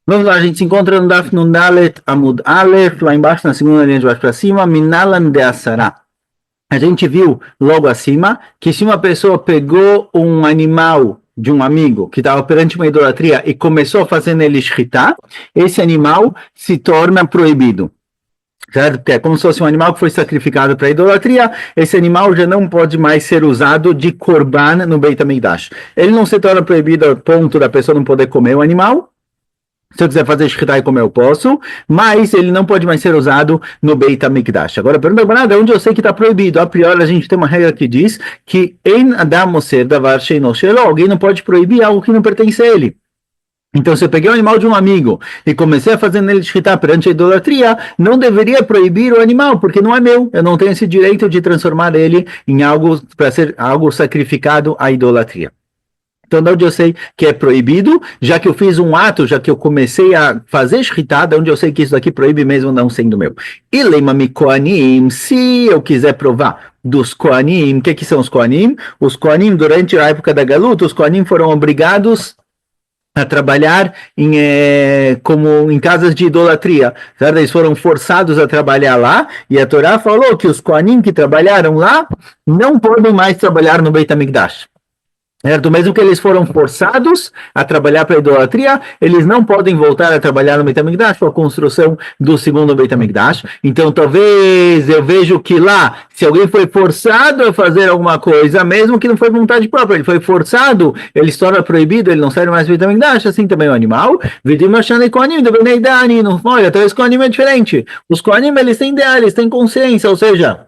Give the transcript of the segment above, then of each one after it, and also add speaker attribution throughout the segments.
Speaker 1: Vamos lá, a gente se encontra no Daf Nundalet Amud Aleph, lá embaixo, na segunda linha de baixo para cima, Minalan de Asará. A gente viu logo acima que se uma pessoa pegou um animal de um amigo que estava perante uma idolatria e começou a fazer nele shritá, esse animal se torna proibido. Certo? Porque é como se fosse um animal que foi sacrificado para a idolatria, esse animal já não pode mais ser usado de korban no Beit HaMikdash. Ele não se torna proibido ao ponto da pessoa não poder comer o animal. Se eu quiser fazer shritá e comer, eu posso, mas ele não pode mais ser usado no Beit HaMikdash. Agora, pergunta para onde eu sei que está proibido? A priori, a gente tem uma regra que diz que em Adam Moser Davar Sheino Shelo, alguém não pode proibir algo que não pertence a ele. Então, se eu peguei o animal de um amigo e comecei a fazer nele shritá perante a idolatria, não deveria proibir o animal, porque não é meu. Eu não tenho esse direito de transformar ele em algo para ser algo sacrificado à idolatria. Então, de onde eu sei que é proibido, já que eu fiz um ato, já que eu comecei a fazer shritá, de onde eu sei que isso daqui proíbe mesmo não sendo meu. E leimami koanim, se eu quiser provar dos koanim, o que são os koanim? Os koanim, durante a época da Galuta, os koanim foram obrigados a trabalhar como em casas de idolatria, certo? Eles foram forçados a trabalhar lá, e a Torá falou que os koanim que trabalharam lá não podem mais trabalhar no Beit HaMikdash. Certo? Mesmo que eles foram forçados a trabalhar para a idolatria, eles não podem voltar a trabalhar no Beit HaMikdash para a construção do segundo Beit HaMikdash. Então, talvez eu vejo que lá, se alguém foi forçado a fazer alguma coisa, mesmo que não foi vontade própria, ele foi forçado, ele se torna proibido, ele não serve mais Beit HaMikdash, assim também o animal. Olha, talvez com o animal é diferente. Os Kohanim, eles têm ideia, eles têm consciência, ou seja,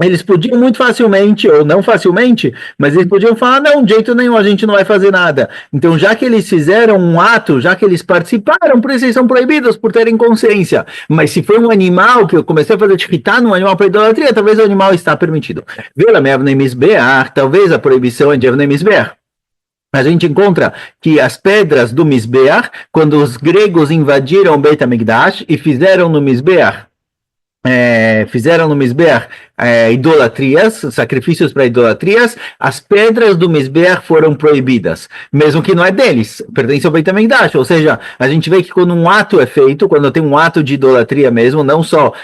Speaker 1: eles podiam muito facilmente, ou não facilmente, mas eles podiam falar, não, de jeito nenhum, a gente não vai fazer nada. Então, já que eles fizeram um ato, já que eles participaram, por isso eles são proibidos por terem consciência. Mas se foi um animal, que eu comecei a fazer shritá num animal para idolatria, talvez o animal está permitido. Talvez a proibição é de Evnei Mizbeach. A gente encontra que as pedras do Mizbeach, quando os gregos invadiram o Beit HaMikdash e fizeram no Mizbeach idolatrias, sacrifícios para idolatrias, as pedras do Mizbeach foram proibidas, mesmo que não é deles, pertence ao Beit HaMikdash, ou seja, a gente vê que quando um ato é feito, quando tem um ato de idolatria mesmo, não só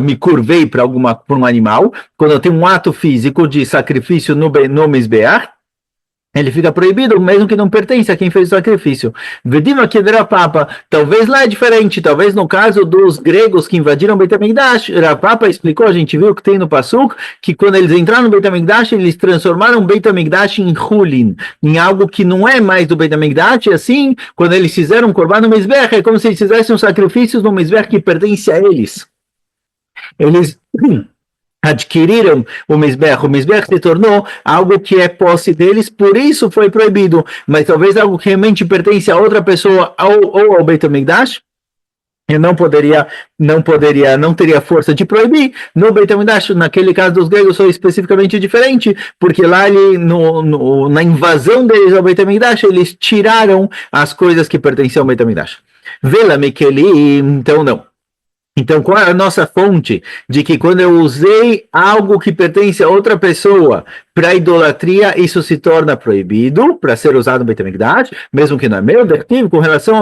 Speaker 1: me curvei para um animal, quando eu tenho um ato físico de sacrifício no Mizbeach, ele fica proibido, mesmo que não pertence a quem fez o sacrifício. Vedima que Papa, talvez lá é diferente, talvez no caso dos gregos que invadiram o Beit HaMikdash, Papa explicou, a gente viu que tem no Pasuk, que quando eles entraram no Beit HaMikdash, eles transformaram o Beit HaMikdash em Hulin, em algo que não é mais do Beit HaMikdash, e assim, quando eles fizeram um korban no Mizbeach, é como se eles fizessem um sacrifício no Mizbeach que pertence a eles. Eles adquiriram o Mizbeach se tornou algo que é posse deles, por isso foi proibido, mas talvez algo que realmente pertence a outra pessoa ou ao Beit HaMikdash, eu não teria força de proibir. No Beit HaMikdash, naquele caso dos gregos, foi especificamente diferente, porque lá na invasão deles ao Beit HaMikdash, eles tiraram as coisas que pertenciam ao Beit HaMikdash. Vela Mekeli, então não. Então, qual é a nossa fonte de que quando eu usei algo que pertence a outra pessoa para idolatria, isso se torna proibido para ser usado no Beit HaMikdash, mesmo que não é meu, com relação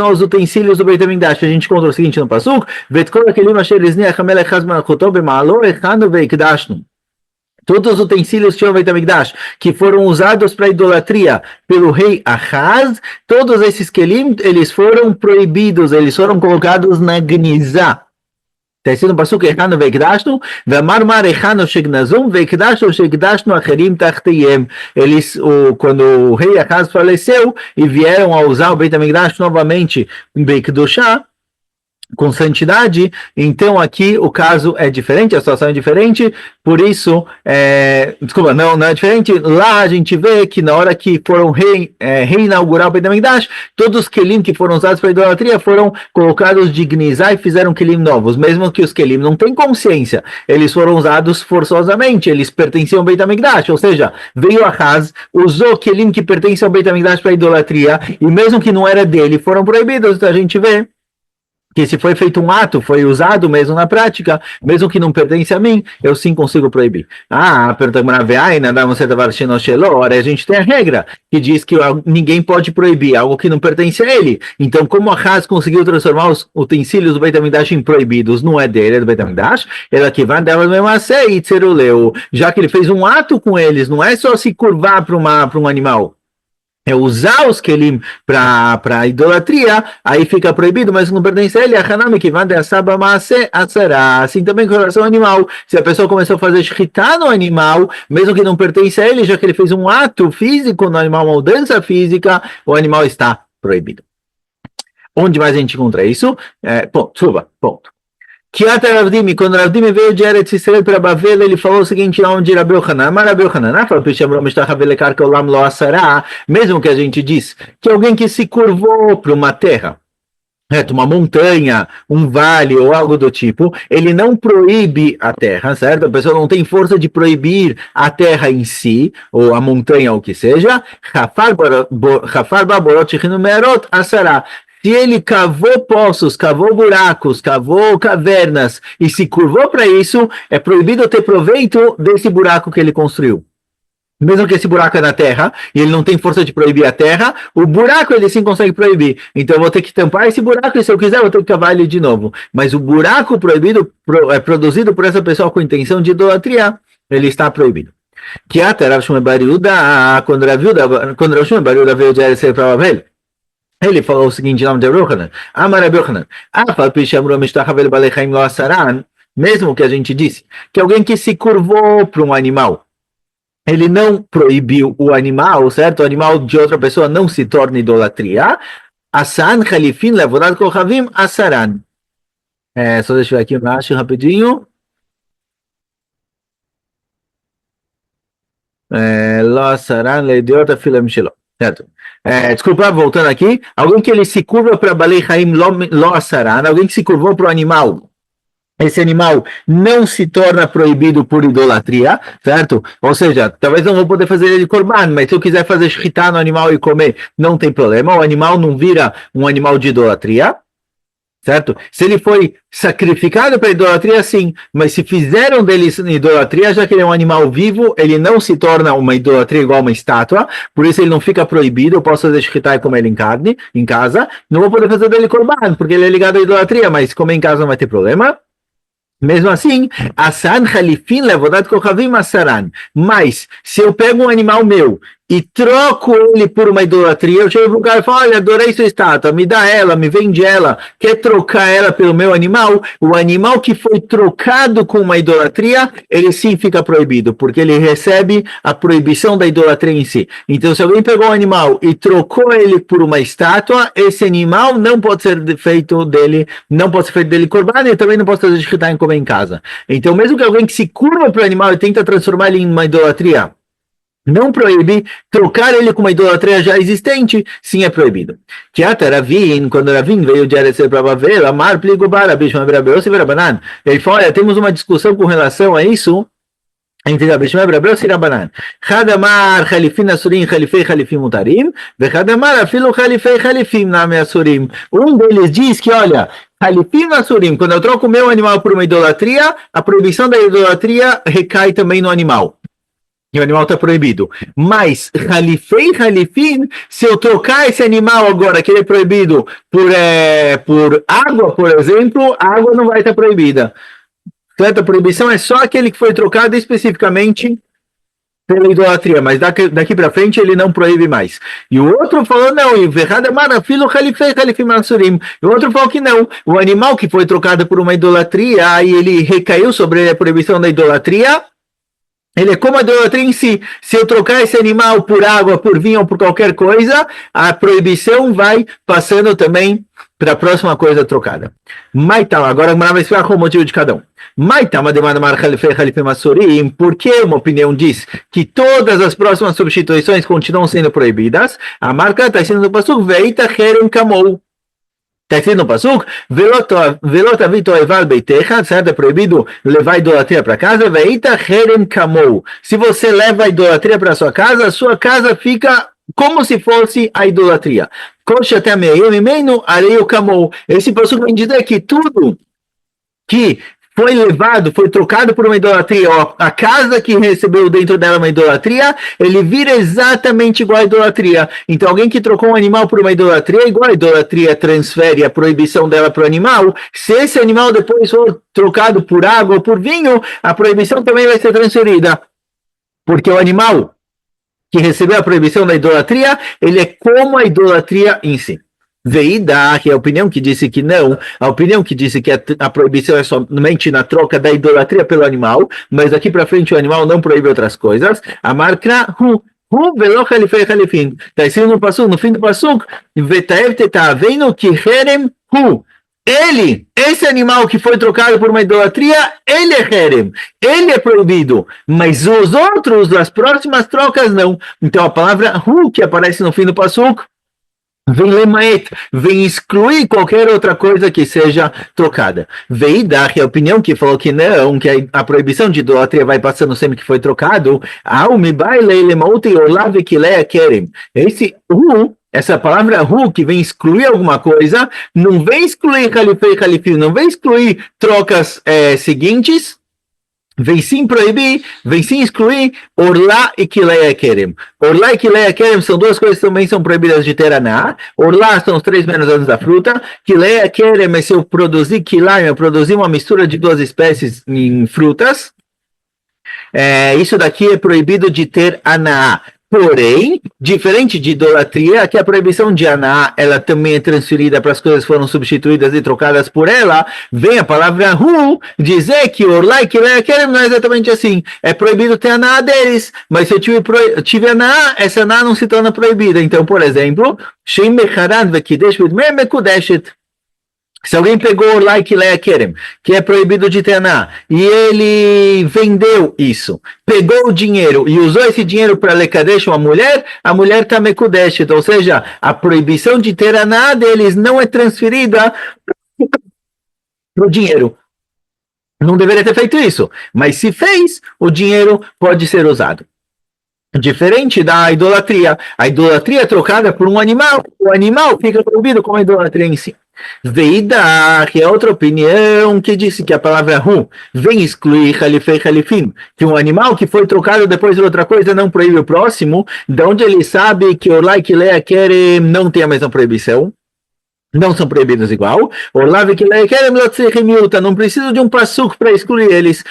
Speaker 1: aos utensílios do Beit HaMikdash, a gente encontra o seguinte no Pasuk, todos os utensílios que tinham Beit HaMikdash, que foram usados para idolatria pelo rei Ahaz, todos esses kelim, eles foram proibidos, eles foram colocados na gnizá. Está escrito no Pasuk, Echanu veikdashnu, ve'amarmar echanu shegnazum, veikdashnu shegdashnu acherim tachteyem. Quando o rei Ahaz faleceu, e vieram a usar o Beit HaMikdash novamente em Beikdoshá, com santidade, então aqui o caso é diferente, a situação é diferente, por isso, não é diferente, lá a gente vê que na hora que foram reinaugurar o Beit HaMikdash, todos os kelim que foram usados para idolatria foram colocados de gnizá e fizeram kelim novos, mesmo que os kelim não têm consciência, eles foram usados forçosamente, eles pertenciam ao Beit HaMikdash, ou seja, veio Ahaz, usou kelim que pertencem ao Beit HaMikdash para idolatria, e mesmo que não era dele, foram proibidos, então a gente vê que se foi feito um ato, foi usado mesmo na prática, mesmo que não pertence a mim, eu sim consigo proibir. Pergunta a gente tem a regra que diz que ninguém pode proibir algo que não pertence a ele. Então, como a Haas conseguiu transformar os utensílios do Beit HaMikdash em proibidos, não é dele, é do Beit HaMikdash, ela que vai dar e tzeruleu, já que ele fez um ato com eles, não é só se curvar para um animal. É usar os kelim para idolatria, aí fica proibido, mas não pertence a ele. A Hanami que vai assaba maase asará. Assim também com relação ao animal. Se a pessoa começou a fazer shritá no animal, mesmo que não pertence a ele, já que ele fez um ato físico no animal, uma mudança física, o animal está proibido. Onde mais a gente encontra isso? Ponto. Kiata Ravdimi, quando Ravdimi veio de Eretz Israel para Bavel, ele falou o seguinte, onde Rabi Yochanan, mas Rabi Yochanan, mesmo que a gente diz que alguém que se curvou para uma terra, uma montanha, um vale ou algo do tipo, ele não proíbe a terra, certo? A pessoa não tem força de proibir a terra em si, ou a montanha, ou o que seja. Se ele cavou poços, cavou buracos, cavou cavernas e se curvou para isso, é proibido ter proveito desse buraco que ele construiu. Mesmo que esse buraco é na terra, e ele não tem força de proibir a terra, o buraco ele sim consegue proibir. Então eu vou ter que tampar esse buraco, e se eu quiser eu vou ter que cavar ele de novo. Mas o buraco proibido é produzido por essa pessoa com intenção de idolatria, ele está proibido. Que até Rav Shmuel bar Yehuda, quando Rav Shmuel bar Yehuda veio de Eretz para Bavel, ele falou o seguinte, nome de Yochanan, Amar Rabi Yochanan, mesmo que a gente disse que alguém que se curvou para um animal, ele não proibiu o animal, certo? O animal de outra pessoa não se torna idolatria. Asan, Khalifin, Levodat Kochavim, Asaran. Só deixa eu ver aqui embaixo rapidinho. Lo Asaran, Leidiota, Filam Shelo. Certo? Desculpa, voltando aqui. Alguém que ele se curva para Balei Haim, Lo Asaran. Alguém que se curvou para o animal. Esse animal não se torna proibido por idolatria, certo? Ou seja, talvez não vou poder fazer ele korban, mas se eu quiser fazer shritá no animal e comer, não tem problema. O animal não vira um animal de idolatria, certo? Se ele foi sacrificado para idolatria, sim. Mas se fizeram dele idolatria, já que ele é um animal vivo, ele não se torna uma idolatria igual uma estátua, por isso ele não fica proibido. Eu posso fazer shritá e comer ele em casa. Não vou poder fazer dele korban, porque ele é ligado à idolatria, mas comer em casa não vai ter problema. Mesmo assim, Asan Khalifin Levodat Kochavim Asaran. Mas, se eu pego um animal meu e troco ele por uma idolatria, eu chego para um cara e falo, olha, adorei sua estátua, me dá ela, me vende ela, quer trocar ela pelo meu animal? O animal que foi trocado com uma idolatria, ele sim fica proibido, porque ele recebe a proibição da idolatria em si. Então, se alguém pegou um animal e trocou ele por uma estátua, esse animal não pode ser feito dele, não pode ser feito dele korban, e também não pode fazer shritá em comer em casa. Então, mesmo que alguém que se curva para o animal e tenta transformar ele em uma idolatria, não proíbe, trocar ele com uma idolatria já existente, sim é proibido. Que até Ravin, quando Ravin veio de Eretz para Bavel, Amar Pligobar, Abishma Berabeus e Verabanan, ele falou, olha, temos uma discussão com relação a isso, entre Abishma Berabeus e Rabanan. Hadamar, Khalifin Asurim, Khalifei, Khalifim Mutarim, Vechadamar, Afilo Khalifei, Khalifim Name Asurim. Um deles diz que, olha, Khalifim Asurim, quando eu troco o meu animal por uma idolatria, a proibição da idolatria recai também no animal. E o animal está proibido. Mas, Halifim, se eu trocar esse animal agora, que ele é proibido, por água, por exemplo, a água não vai estar proibida. Certo? A proibição é só aquele que foi trocado especificamente pela idolatria, mas daqui para frente ele não proíbe mais. E o outro falou, não, e o outro falou que não. O animal que foi trocado por uma idolatria, aí ele recaiu sobre a proibição da idolatria, ele é como a idolatria em si. Se eu trocar esse animal por água, por vinho ou por qualquer coisa, a proibição vai passando também para a próxima coisa trocada. Maitam, agora vai explicar qual o motivo de cada um. Maitam, por que uma opinião diz que todas as próximas substituições continuam sendo proibidas? A marca está sendo no passuco, veita herem kamou. Está escrito no Pasuk, velot avito eval beitecha, certo? É proibido levar a idolatria para casa, veita herem kamou. Se você leva a idolatria para sua casa fica como se fosse a idolatria. Coxa até meio, areia o camou. Esse passuco vem dizer que tudo que foi levado, foi trocado por uma idolatria, ó, a casa que recebeu dentro dela uma idolatria, ele vira exatamente igual à idolatria. Então, alguém que trocou um animal por uma idolatria, igual a idolatria transfere a proibição dela para o animal, se esse animal depois for trocado por água ou por vinho, a proibição também vai ser transferida. Porque o animal que recebeu a proibição da idolatria, ele é como a idolatria em si. Veida, que é a opinião que disse que não, a opinião que disse que a proibição é somente na troca da idolatria pelo animal, mas daqui para frente o animal não proíbe outras coisas. A marca está escrito no passuco, no fim do passuco, vendo que herem ele, esse animal que foi trocado por uma idolatria, ele é herem, ele é proibido, mas os outros, as próximas trocas, não. Então a palavra que aparece no fim do passuco, vem lemaet, vem excluir qualquer outra coisa que seja trocada. Veida, que é a opinião que falou que não, que a proibição de idolatria vai passando sempre que foi trocado, esse essa palavra que vem excluir alguma coisa, não vem excluir califei e califim, não vem excluir trocas seguintes, vem sim proibir, vem sim excluir orlá e kileia kerem. Orlá e kileia kerem são duas coisas que também são proibidas de ter aná. Orlá são os 3 menos anos da fruta. Kileia kerem é se eu produzir kilaim, eu produzir uma mistura de 2 espécies em frutas. Isso daqui é proibido de ter aná. Porém, diferente de idolatria, que a proibição de aná, ela também é transferida para as coisas que foram substituídas e trocadas por ela, vem a palavra dizer que orlai que não é exatamente assim. É proibido ter aná deles, mas se eu tive aná, essa aná não se torna proibida. Então, por exemplo, Shem Mecharan Vekidesh Vidmer Mekudeshet. Se alguém pegou Orlai Kilea Kerem, que é proibido de ter aná, e ele vendeu isso, pegou o dinheiro e usou esse dinheiro para Lekadesh uma mulher, a mulher está Mekudeshet, ou seja, a proibição de ter aná deles não é transferida para o dinheiro. Não deveria ter feito isso, mas se fez, o dinheiro pode ser usado. Diferente da idolatria. A idolatria é trocada por um animal, o animal fica proibido como a idolatria em si. Veida, que é outra opinião, que disse que a palavra vem excluir Halifei Halifim, que um animal que foi trocado depois de outra coisa não proíbe o próximo, de onde ele sabe que o Orlai que Leia quer não tem a mesma proibição. Não são proibidos igual. Não preciso de um passuco para excluir eles.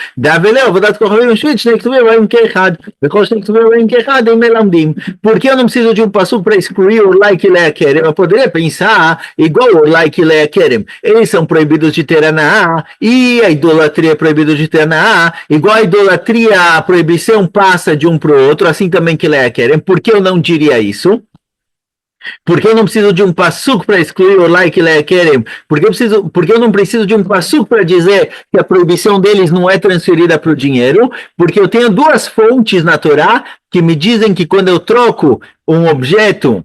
Speaker 1: Por que eu não preciso de um passuco para excluir o like leakerem? Eu poderia pensar igual o like leakerem. Eles são proibidos de ter aná e a idolatria é proibida de ter aná. Igual a idolatria, a proibição passa de um para o outro, assim também que leakerem. Por que eu não diria isso? Porque eu não preciso de um passuco para excluir o like leakerem? Porque eu não preciso de um passuco para dizer que a proibição deles não é transferida para o dinheiro? Porque eu tenho 2 fontes na Torá que me dizem que quando eu troco um objeto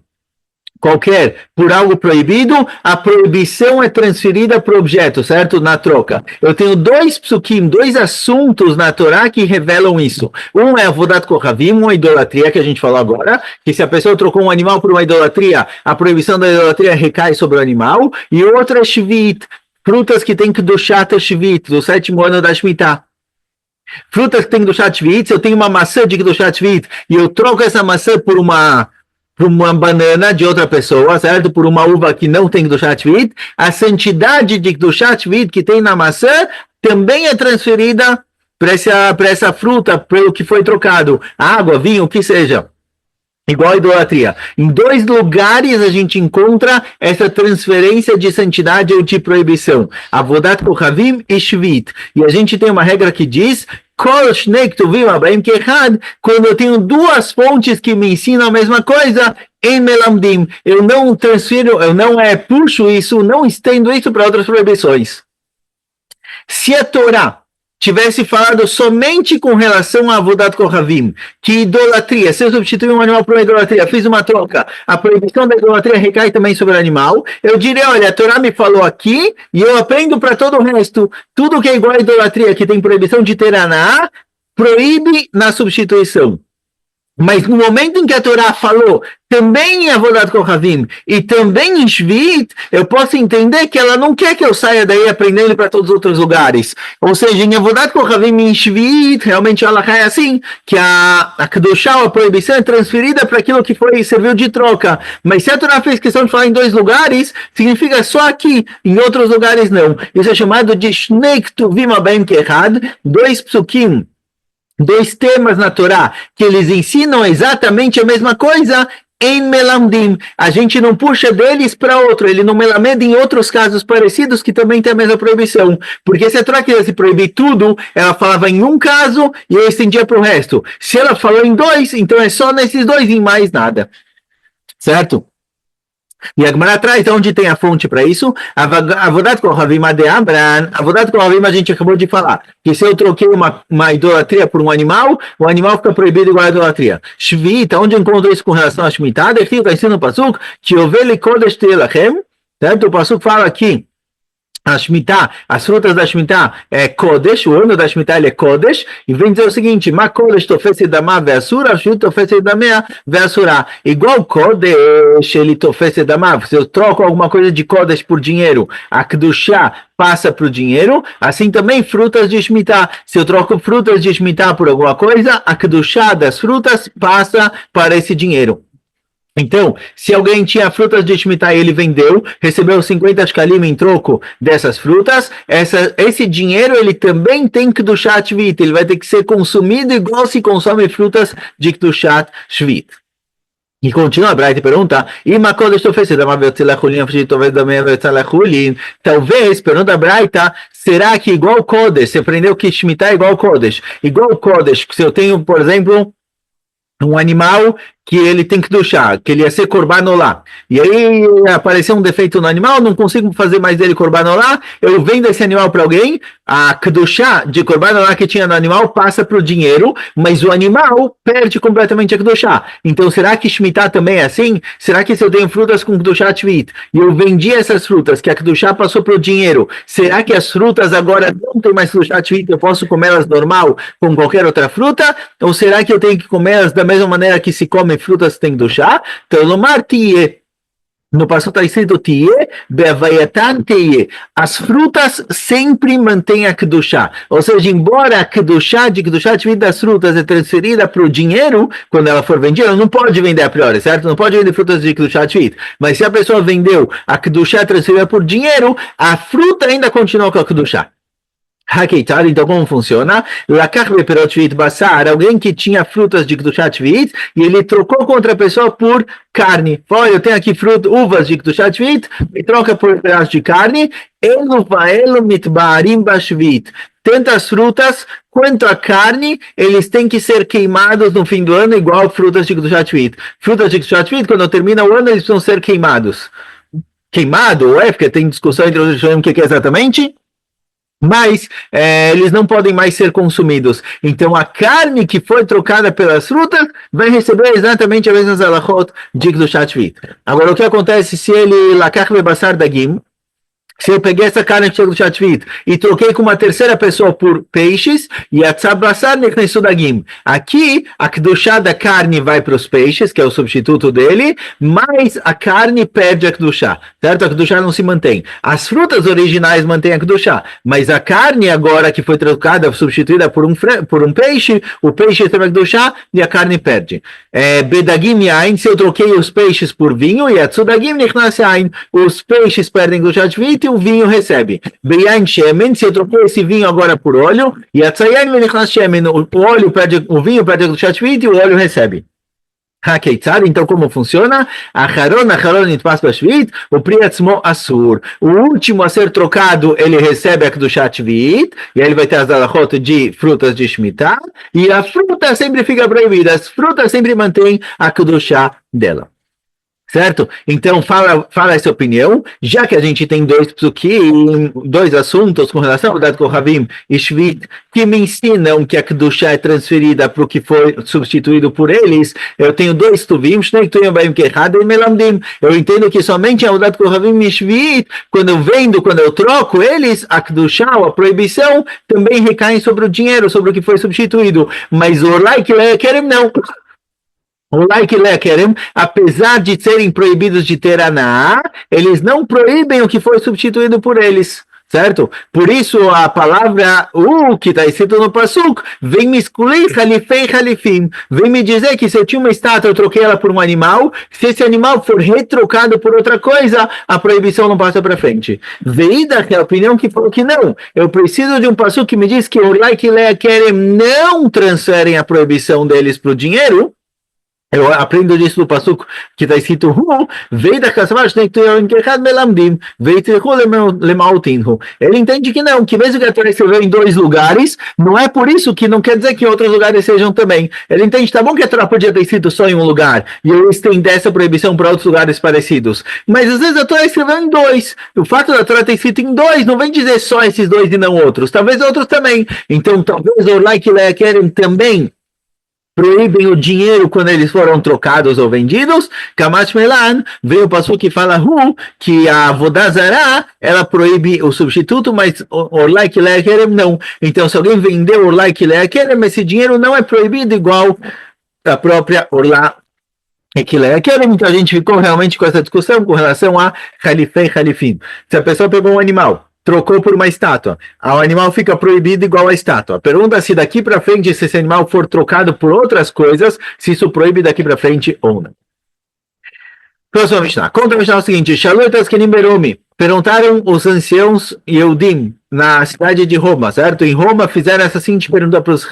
Speaker 1: qualquer por algo proibido, a proibição é transferida para o objeto, certo? Na troca. Eu tenho 2 psukim, 2 assuntos na Torá que revelam isso. Um é avodat kohavim, uma idolatria que a gente falou agora, que se a pessoa trocou um animal por uma idolatria, a proibição da idolatria recai sobre o animal. E o outro é shvit, frutas que tem que do shata shvit, do 7º ano da Shemitah. Frutas que tem que do shata shvit, se eu tenho uma maçã de do shata shvit e eu troco essa maçã por uma banana de outra pessoa, certo? Por uma uva que não tem Kedushat Shvit, a santidade de Kedushat Shvit que tem na maçã também é transferida para essa fruta, pelo que foi trocado. Água, vinho, o que seja. Igual a idolatria. Em 2 lugares a gente encontra essa transferência de santidade ou de proibição. Avodat Kohavim e Shvit. E a gente tem uma regra que diz quando eu tenho 2 fontes que me ensinam a mesma coisa, em melamdim, eu não transfiro, eu não puxo isso, não estendo isso para outras proibições. Se a Torá tivesse falado somente com relação a avodat kohavim, que idolatria, se eu substituir um animal por uma idolatria, fiz uma troca, a proibição da idolatria recai também sobre o animal, eu diria, olha, a Torá me falou aqui, e eu aprendo para todo o resto, tudo que é igual à idolatria, que tem proibição de ter aná, proíbe na substituição. Mas no momento em que a Torá falou também em Avodat Kohavim e também em Shvit, eu posso entender que ela não quer que eu saia daí aprendendo para todos os outros lugares. Ou seja, em Avodat Kohavim e em Shvit, realmente ela é assim, que a Kedushá, a proibição, é transferida para aquilo que serviu de troca. Mas se a Torá fez questão de falar em dois lugares, significa só aqui, em outros lugares não. Isso é chamado de Shnei Ktuvim Abaim Kehad, dois psukim, dois temas na Torá, que eles ensinam exatamente a mesma coisa em Melamdim. A gente não puxa deles para outro, ele não melamed em outros casos parecidos que também tem a mesma proibição. Porque se a Torá quisesse proibir tudo, ela falava em um caso e eu estendia para o resto. Se ela falou em dois, então é só nesses dois e mais nada. Certo? E a Gemara traz onde tem a fonte para isso. Avodat Kohavim de Abran. Avodat Kohavim a gente acabou de falar. Que se eu troquei uma idolatria por um animal, o animal fica proibido igual a idolatria. Shvita, onde eu encontro isso com relação a Shemitah? Está escrito no Pasuk, que Oveli Kodesh Telachem. Certo? O Pasuk fala aqui. A Shemitah, as frutas da Shemitah é Kodesh, o ano da Shemitah ele é Kodesh, e vem dizer o seguinte, Ma Kodesh tofese dama ve'asura, Shvit tofese damea ve'asura. Igual Kodesh, ele tofese dama, se eu troco alguma coisa de Kodesh por dinheiro, a Kedushá passa para o dinheiro, assim também frutas de Shemitah. Se eu troco frutas de Shemitah por alguma coisa, a Kedushá das frutas passa para esse dinheiro. Então, se alguém tinha frutas de Shemitah e ele vendeu, recebeu 50 shkalim em troco dessas frutas, esse dinheiro ele também tem Kedushat Shvit, ele vai ter que ser consumido igual se consome frutas de Kedushat Shvit. E continua a Braita e pergunta, talvez, pergunta a Braita, será que igual Kodesh, você aprendeu que Shemitah é igual Kodesh? Igual Kodesh, se eu tenho, por exemplo, um animal que ele tem que duchar, que ele ia ser korbanolá. E aí apareceu um defeito no animal, não consigo fazer mais dele korbanolá, eu vendo esse animal para alguém, a kedushá de korbanolá que tinha no animal passa para o dinheiro, mas o animal perde completamente a kedushá. Então será que Shemitah também é assim? Será que se eu tenho frutas com kedushá tvit e eu vendi essas frutas, que a kedushá passou para o dinheiro, será que as frutas agora não tem mais kedushá tvit, eu posso comê-las normal com qualquer outra fruta? Ou será que eu tenho que comê-las da mesma maneira que se come frutas tem do chá? Então, no passo está escrito tie, bevayatan tie. As frutas sempre mantêm a kedushá. Ou seja, embora a kedushá das frutas é transferida para o dinheiro, quando ela for vendida, ela não pode vender a priori, certo? Não pode vender frutas de kedushá tvit. Mas se a pessoa vendeu a kedushá transferida por dinheiro, a fruta ainda continua com a kedushá. Hakeitar, então como funciona? Lakach beperot shvit basar, alguém que tinha frutas de Kedushat Shvit e ele trocou com outra pessoa por carne. Olha, eu tenho aqui uvas de Kedushat Shvit, me troca por um pedaço de carne. Elu vaelu mitbarim bashvit. Tanto as frutas quanto a carne, eles têm que ser queimados no fim do ano, igual frutas de Kedushat Shvit. Frutas de Kedushat Shvit, quando termina o ano, eles precisam ser queimados. Queimado, porque tem discussão entre os o que é exatamente? Mas eles não podem mais ser consumidos. Então a carne que foi trocada pelas frutas vai receber exatamente as mesmas alachot de Kedushat Shvit. Agora o que acontece se ele lakach bebassar dagim? Se eu peguei essa carne de Kedushat Shvit e troquei com uma terceira pessoa por peixes, e a tzabassar neknesu dagim. Aqui, a kedushá da carne vai para os peixes, que é o substituto dele, mas a carne perde a kedushá, certo? A kedushá não se mantém. As frutas originais mantêm a kedushá, mas a carne agora que foi trocada, substituída por um peixe, o peixe tem a kedushá e a carne perde. Bedagim yain, se eu troquei os peixes por vinho, e a tzudagim neknas yain, os peixes perdem Kedushat Shvit e o vinho recebe. Beyain shemen, se eu troquei esse vinho agora por óleo, e a tzayain venichnas shemen, o vinho perde Kedushat Shvit e o óleo recebe. Hakeitzar, então como funciona? Acharon nitpas bashvit, o priatzmo asur. O último a ser trocado, ele recebe a Kedushat Shvit, e aí ele vai ter as alachot de frutas de Shemitah, e a fruta sempre fica proibida, as frutas sempre mantêm a Kedushá dela. Certo? Então, fala essa opinião, já que a gente tem dois assuntos com relação ao Avodat Kohavim e Shvit, que me ensinam que a Kedushá é transferida para o que foi substituído por eles, eu tenho dois tuvim, Shnei Ktuvim Abaim Kehad e Melamdim. Eu entendo que somente a Avodat Kohavim e Shvit, quando eu troco eles, a Kedushá, a proibição, também recai sobre o dinheiro, sobre o que foi substituído. Mas o Orlai Kerem não. O like lekerem, apesar de serem proibidos de ter aná, eles não proíbem o que foi substituído por eles. Certo? Por isso a palavra que está escrito no Pasuk vem me excluir halifei halifim. Vem me dizer que se eu tinha uma estátua, eu troquei ela por um animal. Se esse animal for retrocado por outra coisa, a proibição não passa para frente. Veida, que é a opinião que falou que não. Eu preciso de um Pasuk que me diz que o like lekerem não transferem a proibição deles para o dinheiro. Eu aprendo disso do Passuco, que está escrito veio da ele entende que não, que mesmo que a Torá escreveu em 2 lugares, não é por isso que não quer dizer que em outros lugares sejam também. Ele entende, tá bom que a Torá podia ter escrito só em um lugar, e eu estender essa proibição para outros lugares parecidos. Mas às vezes a Torá escreveu em 2. O fato da Torá ter escrito em 2 não vem dizer só esses 2 e não outros. Talvez outros também. Então talvez o like querem também proíbem o dinheiro quando eles foram trocados ou vendidos. Kamash Melan, veio o passo que fala que a Vodazara, ela proíbe o substituto, mas o Orlai Kilekerem não. Então, se alguém vendeu o Orlai Kilekerem, esse dinheiro não é proibido igual a própria Orlai Kilekerem. Então, a gente ficou realmente com essa discussão com relação a Halifei Halifim. Se a pessoa pegou um animal, trocou por uma estátua, o animal fica proibido igual à estátua. Pergunta se daqui para frente, se esse animal for trocado por outras coisas, se isso proíbe daqui para frente ou não. Próxima Mishnah. Conta a Mishnah o seguinte: Shalutas Kenimberomi. Perguntaram os anciãos Yehudim na cidade de Roma, certo? Em Roma fizeram essa seguinte pergunta para os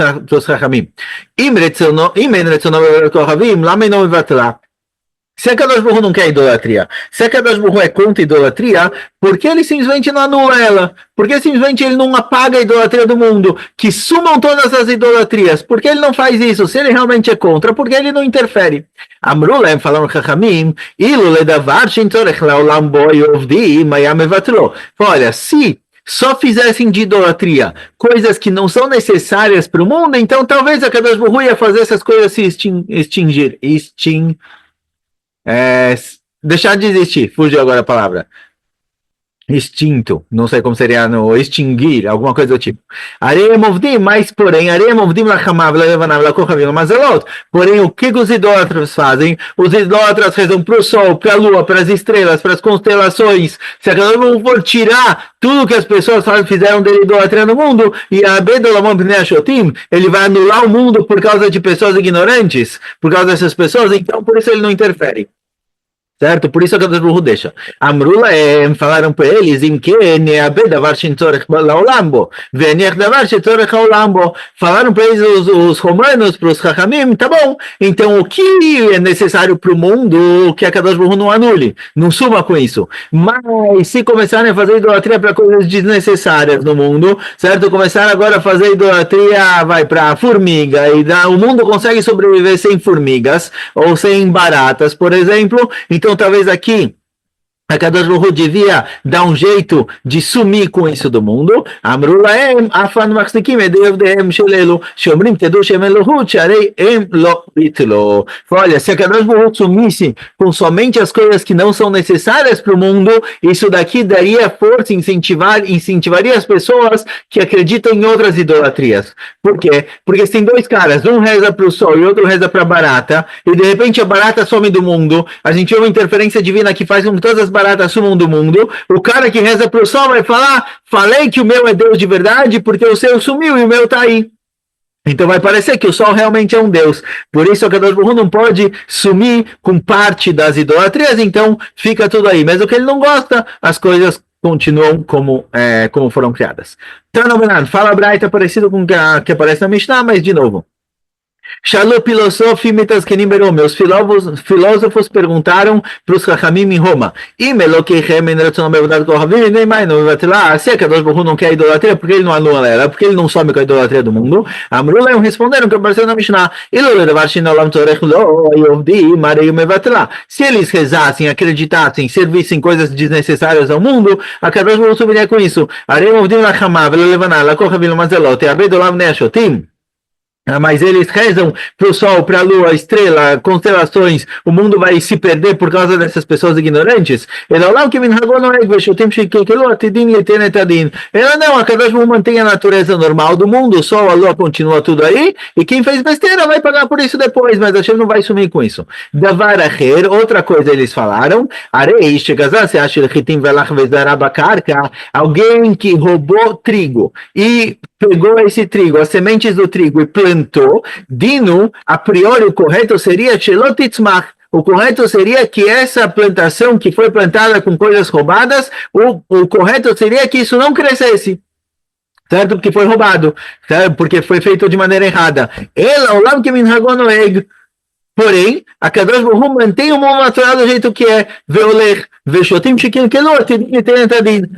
Speaker 1: Chachamim. Se a Kadosh Baruch Hu não quer idolatria, se a Kadosh Baruch Hu é contra idolatria, por que ele simplesmente não anula ela? Por que simplesmente ele não apaga a idolatria do mundo? Que sumam todas as idolatrias. Por que ele não faz isso? Se ele realmente é contra, por que ele não interfere? Amrulem, falaram Chachamim, ilu ledavar shentorech laolam bo yovdi mayam mevatló. Olha, se só fizessem de idolatria coisas que não são necessárias para o mundo, então talvez a Kadosh Baruch Hu ia fazer essas coisas se extinguir. Deixar de existir, fugiu agora a palavra. Extinto, não sei como seria no extinguir, alguma coisa do tipo. Areia movdim, mas porém, areia movdim lachamav, levanav, lacochavim, mazalot. Porém, o que os idólatras fazem? Os idólatras rezam para o sol, para a lua, para as estrelas, para as constelações. Se a cada um for tirar tudo que as pessoas fizeram dele idolatria no mundo, e a Bedolamon Pneashotim, ele vai anular o mundo por causa de pessoas ignorantes, por causa dessas pessoas, então por isso ele não interfere. Certo? Por isso a Kadosh Baruch Hu deixa. Amrula, falaram para eles, falaram para eles os romanos, para os Chachamim, tá bom, então o que é necessário para o mundo que a Kadosh Baruch Hu não anule, não suma com isso. Mas se começarem a fazer idolatria para coisas desnecessárias no mundo, certo? Começaram agora a fazer idolatria, vai para formiga, e o mundo consegue sobreviver sem formigas, ou sem baratas, por exemplo, então talvez aqui a Kadosh Baruch Hu devia dar um jeito de sumir com isso do mundo. Amrulaem, afan machzikim edevdehem shelelu, shomrim tedu shem Elohu, sharei em lo bitlo. Olha, se a Kadosh Baruch Hu sumisse com somente as coisas que não são necessárias para o mundo, isso daqui daria força, incentivaria as pessoas que acreditam em outras idolatrias. Por quê? Porque se tem 2 caras, um reza para o sol e outro reza para a barata, e de repente a barata some do mundo, a gente vê uma interferência divina que faz com que todas as baratas sumam do mundo, o cara que reza para o sol vai falar, falei que o meu é Deus de verdade, porque o seu sumiu e o meu está aí. Então vai parecer que o sol realmente é um Deus. Por isso a Kadosh Baruch Hu não pode sumir com parte das idolatrias, então fica tudo aí. Mesmo que ele não gosta, as coisas continuam como foram criadas. Tanomenan, fala Braita parecido com o que aparece na Mishnah, mas de novo. Shalom filosofim mitaskenim berom. Os filósofos perguntaram para os Chachamim em Roma. Se a Kadosh Baruch Hu não quer idolatria, por que ele não anula ela? Por que ele não some com a idolatria do mundo? Amrulem responderam que apareceu na Mishnah. Se eles rezassem, acreditassem, servissem coisas desnecessárias ao mundo, a Kadosh Baruch Hu viria com isso. Mas eles rezam para o sol, para a lua, estrela, constelações, o mundo vai se perder por causa dessas pessoas ignorantes. Ela não, a Kadosh Baruch Hu mantém a natureza normal do mundo, o sol, a lua continua tudo aí, e quem fez besteira vai pagar por isso depois, mas Hashem não vai sumir com isso. Davar acher, outra coisa eles falaram, alguém que roubou trigo e pegou esse trigo, as sementes do trigo e plantou, Dino, a priori o correto seria Shelotitzmach. O correto seria que essa plantação que foi plantada com coisas roubadas, o correto seria que isso não crescesse. Certo? Porque foi roubado, certo? Porque foi feito de maneira errada. Ela, o lam que minhagou no egg. Porém, a Kadosh Baruch Hu mantém o mundo natural do jeito que é. Veoler, Veshotim Shikin Kelot,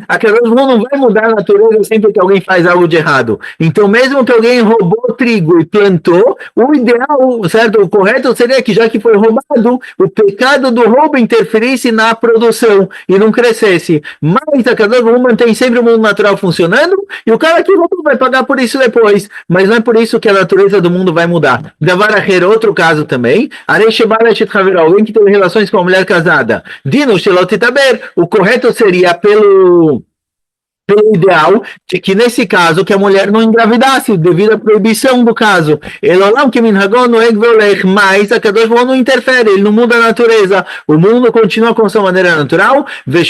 Speaker 1: a Kadosh Baruch Hu não vai mudar a natureza sempre que alguém faz algo de errado. Então, mesmo que alguém roubou trigo e plantou, o ideal, certo? O correto seria que, já que foi roubado, o pecado do roubo interferisse na produção e não crescesse. Mas a Kadosh Baruch Hu mantém sempre o mundo natural funcionando e o cara que roubou vai pagar por isso depois. Mas não é por isso que a natureza do mundo vai mudar. Davar Acher, outro caso também. Alguém que teve relações com uma mulher casada. Dino Shelotitaber, o correto seria pelo ideal de que nesse caso que a mulher não engravidasse devido à proibição do caso. Mas a Kadosh Baruch Hu não interfere, ele não muda a natureza. O mundo continua com sua maneira natural. E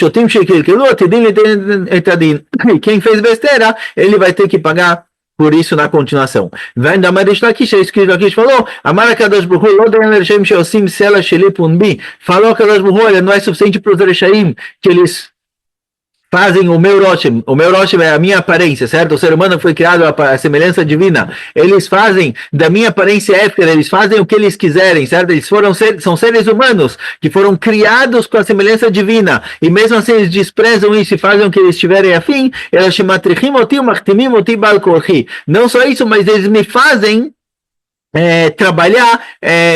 Speaker 1: quem fez besteira, ele vai ter que pagar por isso na continuação. Vem da Marish Lakish, é escrito aqui, falou, Amara Kadosh Baruch Hu, Loden Lershim Sheosim Sela Shelipun Bi, falou Kadosh Baruch Hu, ele não é suficiente para os Reshaim, que eles fazem o meu Roshim é a minha aparência, certo? O ser humano foi criado à semelhança divina, eles fazem da minha aparência éfera, eles fazem o que eles quiserem, certo? Eles são seres humanos que foram criados com a semelhança divina, e mesmo assim eles desprezam isso e fazem o que eles tiverem a fim, não só isso, mas eles me fazem trabalhar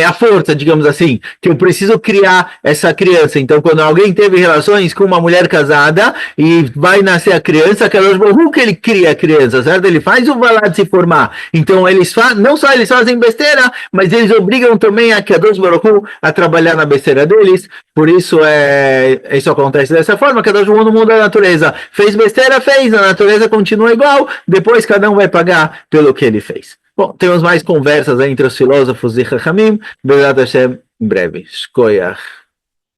Speaker 1: a força, digamos assim, que eu preciso criar essa criança. Então, quando alguém teve relações com uma mulher casada e vai nascer a criança, que ele cria a criança, certo? Ele faz o valado se formar. Então, eles não só eles fazem besteira, mas eles obrigam também a Kadosh Baruch Hu a trabalhar na besteira deles. Por isso, isso acontece dessa forma. Kadosh Baruch Hu não muda a natureza. Fez besteira, fez. A natureza continua igual. Depois, cada um vai pagar pelo que ele fez. Bom, temos mais conversas entre os filósofos e Chachamim. Bezrat Hashem, em breve. Shkoyach.